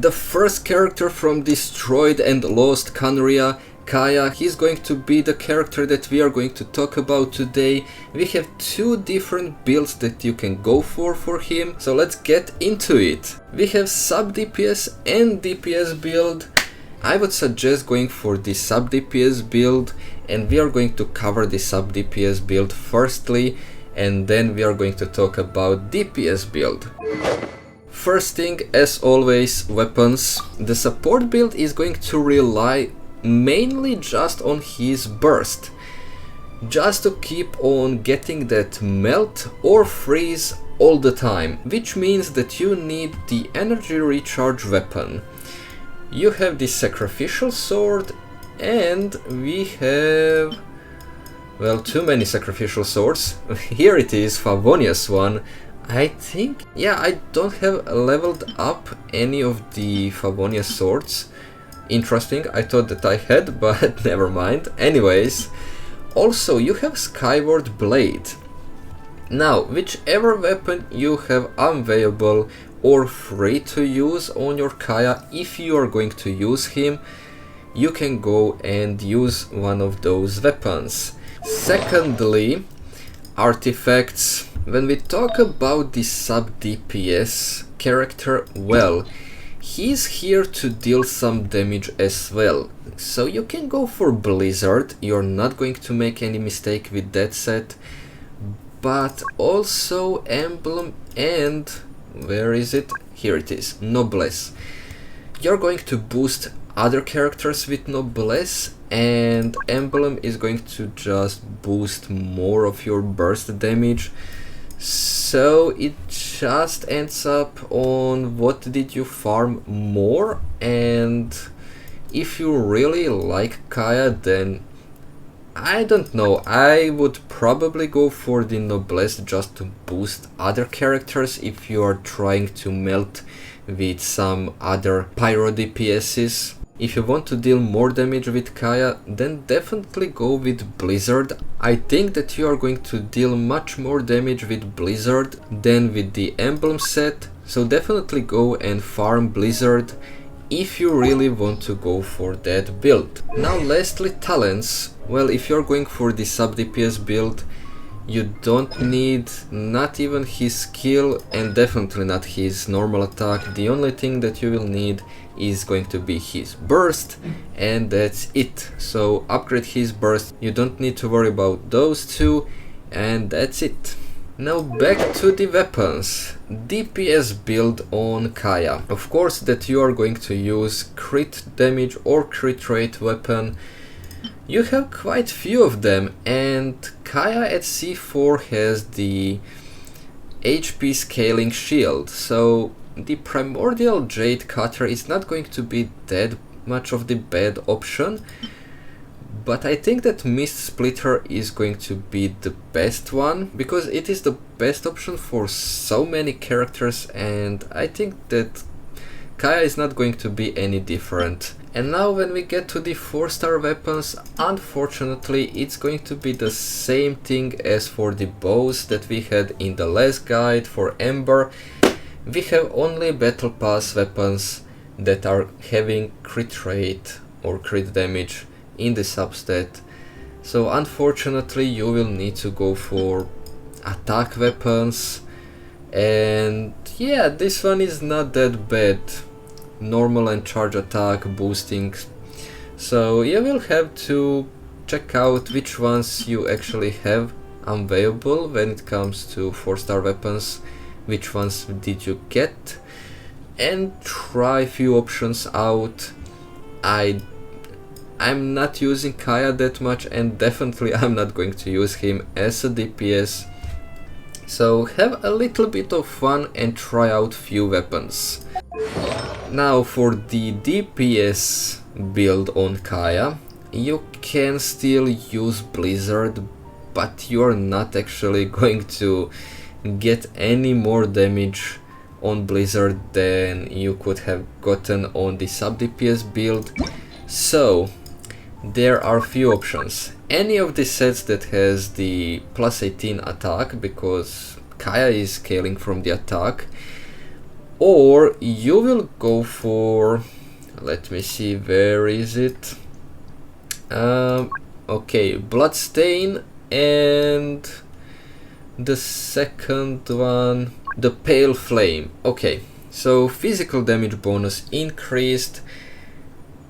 The first character from Destroyed and Lost Khaenri'ah, Kaeya, he's going to be the character that we are going to talk about today. We have two different builds that you can go for him, so let's get into it. We have sub-DPS and DPS build. I would suggest going for the sub-DPS build, and we are going to cover the sub-DPS build firstly, and then we are going to talk about DPS build. First thing, as always, weapons. The support build is going to rely mainly just on his burst, just to keep on getting that melt or freeze all the time, which means that you need the energy recharge weapon. You have the sacrificial sword, and we have, well, too many sacrificial swords. Here it is, Favonius one. I think, yeah, I don't have leveled up any of the Favonius swords. Interesting, I thought that I had, but never mind. Anyways, also you have Skyward Blade. Now, whichever weapon you have available or free to use on your Kaeya, if you are going to use him, you can go and use one of those weapons. Secondly, artifacts. When we talk about the sub-DPS character, well, he's here to deal some damage as well. So you can go for Blizzard, you're not going to make any mistake with that set. But also Emblem and, where is it? Here it is, Noblesse. You're going to boost other characters with Noblesse, and Emblem is going to just boost more of your burst damage. So it just ends up on what did you farm more, and if you really like Kaeya, then I don't know, I would probably go for the Noblesse just to boost other characters if you are trying to melt with some other pyro DPSs. If you want to deal more damage with Kaeya, then definitely go with Blizzard. I think that you are going to deal much more damage with Blizzard than with the Emblem set, so definitely go and farm Blizzard if you really want to go for that build. Now lastly, talents. Well, if you're going for the sub-DPS build, you don't need not even his skill and definitely not his normal attack. The only thing that you will need is going to be his burst, and that's it. So upgrade his burst, you don't need to worry about those two, and that's it. Now back to the weapons. DPS build on Kaeya. Of course that you are going to use crit damage or crit rate weapon. You have quite few of them, and Kaeya at C4 has the HP scaling shield, so the Primordial Jade Cutter is not going to be that much of the bad option, but I think that Mist Splitter is going to be the best one, because it is the best option for so many characters, and I think that Kaeya is not going to be any different. And now when we get to the 4-star weapons, unfortunately it's going to be the same thing as for the bows that we had in the last guide for Ember. We have only battle pass weapons that are having crit rate or crit damage in the substat. So unfortunately you will need to go for attack weapons, and yeah, this one is not that bad. Normal and charge attack boosting, so you will have to check out which ones you actually have available when it comes to 4-star weapons, which ones did you get, and try a few options out. I'm not using Kaeya that much, and definitely I'm not going to use him as a DPS, so have a little bit of fun and try out few weapons. Now for the DPS build on Kaeya, you can still use Blizzard, but you're not actually going to get any more damage on Blizzard than you could have gotten on the sub-DPS build. So there are few options. Any of the sets that has the plus 18 attack, because Kaeya is scaling from the attack, Or you will go for, let me see, where is it? Okay, Bloodstain, and the second one, the Pale Flame. Okay, so physical damage bonus increased.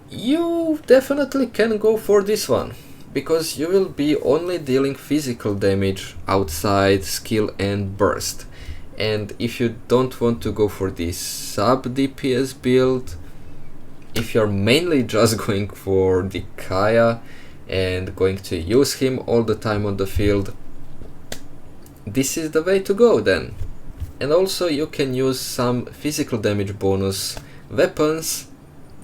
You definitely can go for this one, because you will be only dealing physical damage outside skill and burst. And if you don't want to go for this sub-DPS build, if you're mainly just going for the Kaeya and going to use him all the time on the field, this is the way to go then. And also you can use some physical damage bonus weapons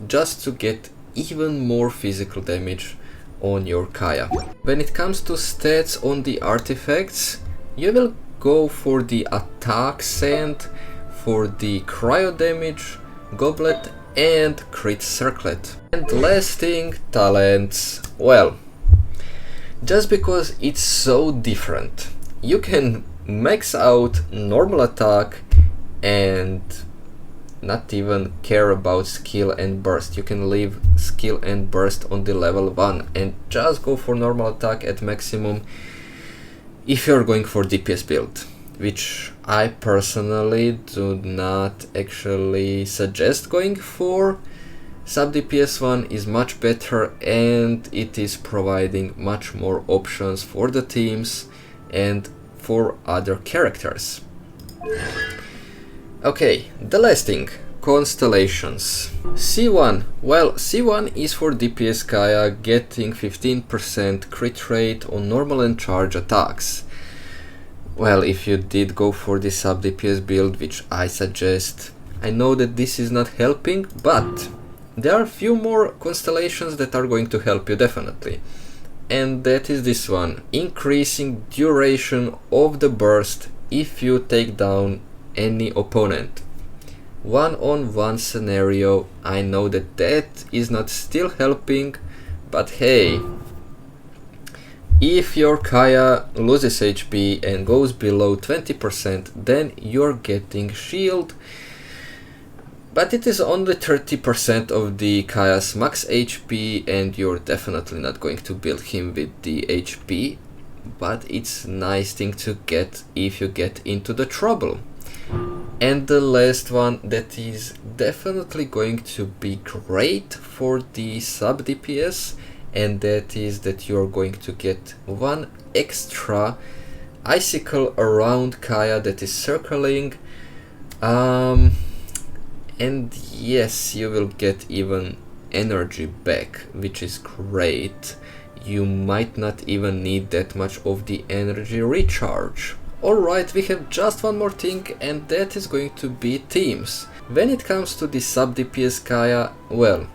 just to get even more physical damage on your Kaeya. When it comes to stats on the artifacts, you will go for the attack sand, for the cryo damage, goblet, and crit circlet. And last thing, talents. Well, just because it's so different, you can max out normal attack and not even care about skill and burst. You can leave skill and burst on the level 1 and just go for normal attack at maximum if you're going for DPS build, which I personally do not actually suggest going for. Sub DPS one is much better and it is providing much more options for the teams and for other characters. Okay, the last thing, Constellations. C1. Well, C1 is for DPS Kaeya, getting 15% crit rate on normal and charge attacks. Well, if you did go for the sub DPS build, which I suggest, I know that this is not helping, but there are a few more constellations that are going to help you definitely. And that is this one, increasing duration of the burst if you take down any opponent. One-on-one scenario, I know that that is not still helping, but hey, if your Kaeya loses HP and goes below 20%, then you're getting shield, but it is only 30% of the Kaeya's max HP and you're definitely not going to build him with the HP, but it's a nice thing to get if you get into the trouble. And the last one that is definitely going to be great for the sub DPS, and that is that you're going to get one extra icicle around Kaeya that is circling, and yes, you will get even energy back, which is great. You might not even need that much of the energy recharge. Alright, we have just one more thing, and that is going to be teams. When it comes to the sub DPS Kaeya, well,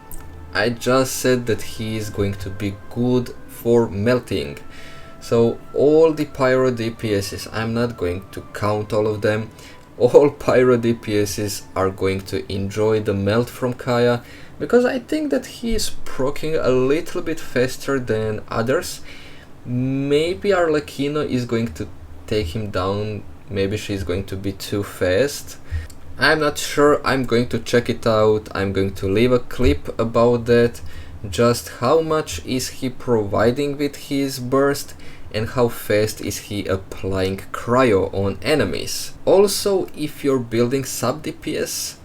I just said that he is going to be good for melting. So all the pyro DPSs, I'm not going to count all of them, all pyro DPSs are going to enjoy the melt from Kaeya, because I think that he is proccing a little bit faster than others. Maybe Arlecchino is going to take him down, maybe she's going to be too fast. I'm not sure, I'm going to check it out, I'm going to leave a clip about that, just how much is he providing with his burst and how fast is he applying cryo on enemies. Also, if you're building sub DPS,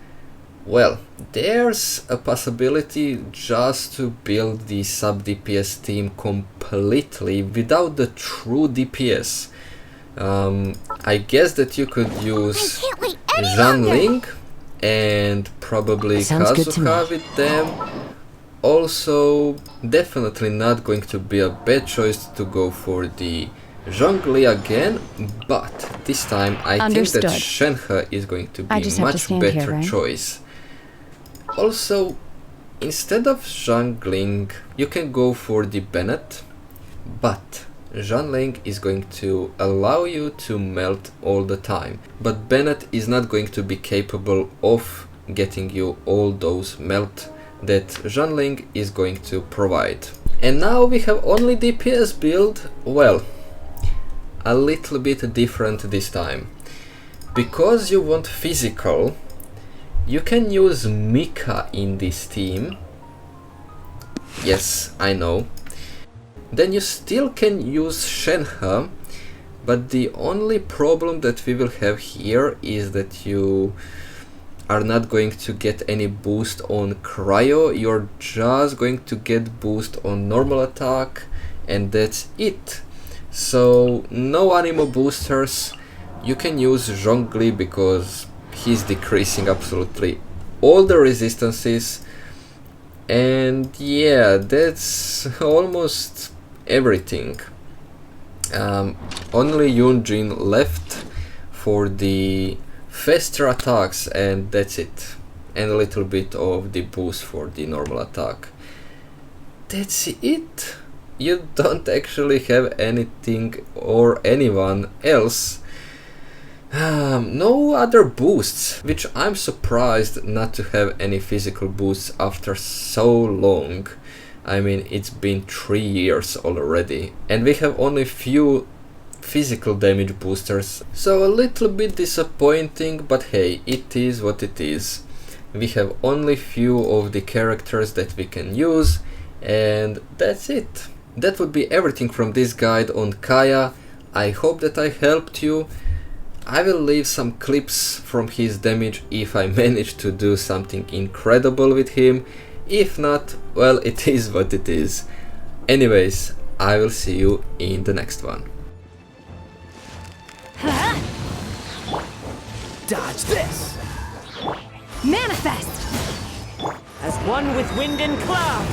well, there's a possibility just to build the sub DPS team completely without the true DPS. I guess that you could use Zhanling and probably Kazuha with them. Also, definitely not going to be a bad choice to go for the Zhongli again, but this time I think that Shenhe is going to be a much better choice. Also, instead of Zhangling, you can go for the Bennett, but Zhanling is going to allow you to melt all the time, but Bennett is not going to be capable of getting you all those melt that Zhanling is going to provide. And now we have only DPS build, well, a little bit different this time. Because you want physical, You can use Mika in this team. Yes, I know. Then you still can use Shenhe, but the only problem that we will have here is that you are not going to get any boost on cryo. You're just going to get boost on normal attack, and that's it. So no animo boosters. You can use Zhongli because he's decreasing absolutely all the resistances, and yeah, that's almost everything. Only Yunjin left for the faster attacks, and that's it, and a little bit of the boost for the normal attack. That's it. You don't actually have anything or anyone else. No other boosts, which I'm surprised not to have any physical boosts after so long. I mean, it's been 3 years already, and we have only few physical damage boosters, so a little bit disappointing, but hey, it is what it is. We have only few of the characters that we can use, and that's it. That would be everything from this guide on Kaeya. I hope that I helped you. I will leave some clips from his damage if I manage to do something incredible with him. If not, well, it is what it is. Anyways, I will see you in the next one. Dodge this! Manifest! As one with wind and cloud!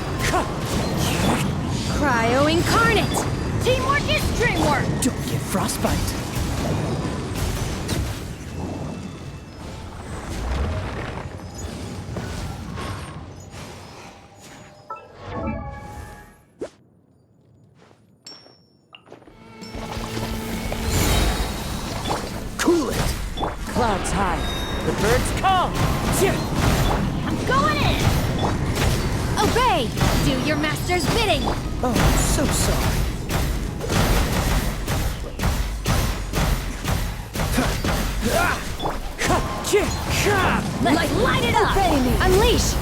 Cryo incarnate! Teamwork is dreamwork! Don't get frostbite! Cool it! Clouds high, the birds call! I'm going in! Obey! Do your master's bidding! Oh, so sorry. Let's light it up! Unleash!